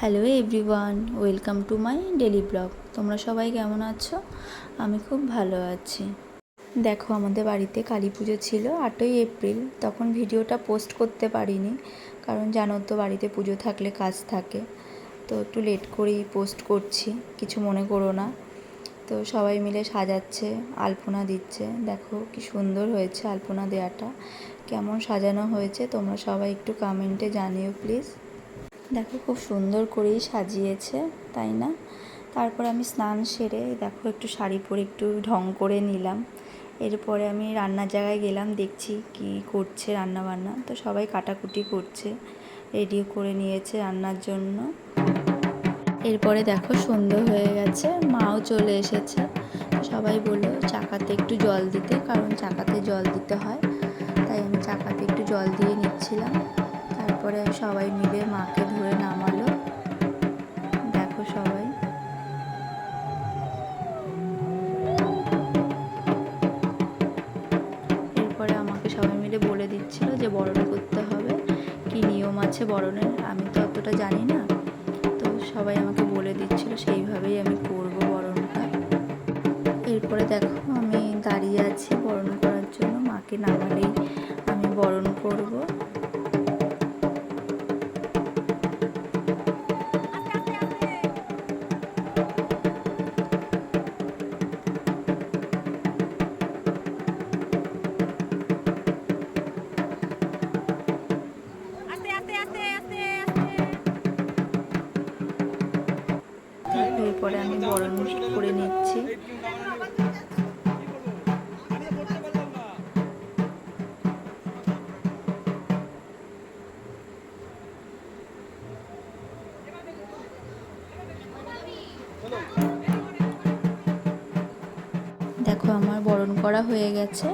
Hello everyone, welcome to my daily blog. তোমরা সবাই কেমন আছো? আমি খুব ভালো আছি। দেখো, আমাদের বাড়িতে কালী পুজো ছিল 8ই এপ্রিল। তখন ভিডিওটা পোস্ট করতে পারিনি, কারণ জানো তো বাড়িতে পুজো থাকলে কাজ থাকে, তো একটু লেট করেই পোস্ট করছি, কিছু মনে করো না। তো সবাই মিলে সাজাচ্ছে, আলপনা দিচ্ছে। দেখো কি সুন্দর হয়েছে আলপনা দেওয়াটা, কেমন সাজানো হয়েছে তোমরা সবাই একটু কমেন্টে জানিও প্লিজ। দেখো খুব সুন্দর করেই সাজিয়েছে, তাই না? তারপর আমি স্নান সেরে দেখো একটু শাড়ি পরে একটু ঢং করে নিলাম। এরপরে আমি রান্নার জায়গায় গেলাম, দেখছি কি করছে রান্না বান্না। তো সবাই কাটাকুটি করছে, রেডিও করে নিয়েছে রান্নার জন্য। এরপরে দেখো সন্ধে হয়ে গেছে, মাও চলে এসেছে। সবাই বললো চাকাতে একটু জল দিতে, কারণ চাকাতে জল দিতে হয়, তাই আমি চাকাতে একটু জল দিয়ে নিচ্ছিলাম। তারপরে সবাই মিলে মাকে ধরে নামালো। দেখো সবাই। এরপরে আমাকে সবাই মিলে বলে দিচ্ছিল যে বরণ করতে হবে, কি নিয়ম আছে বরণের, আমি তো অতটা জানি না। তো সবাই আমাকে বলে দিচ্ছিল, সেইভাবেই আমি করব বরণটা। এরপরে দেখো আমি দাঁড়িয়ে আছি বরণ করার জন্য, মাকে নামালেই আমি বরণ করব। এরপরে আমি বরণ করে নিচ্ছি। দেখো আমার বরণ করা হয়ে গেছে,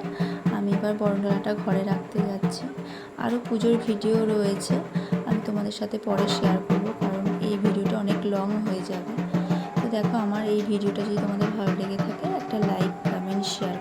আমি এবার বরণডালাটা ঘরে রাখতে যাচ্ছি। আরও পুজোর ভিডিও রয়েছে, আমি তোমাদের সাথে পরে শেয়ার করবো, কারণ এই ভিডিওটা অনেক লং হয়ে যাবে। তো দেখো আমার এই ভিডিওটা যদি তোমাদের ভালো লেগে থাকে, একটা লাইক, কমেন্ট, শেয়ার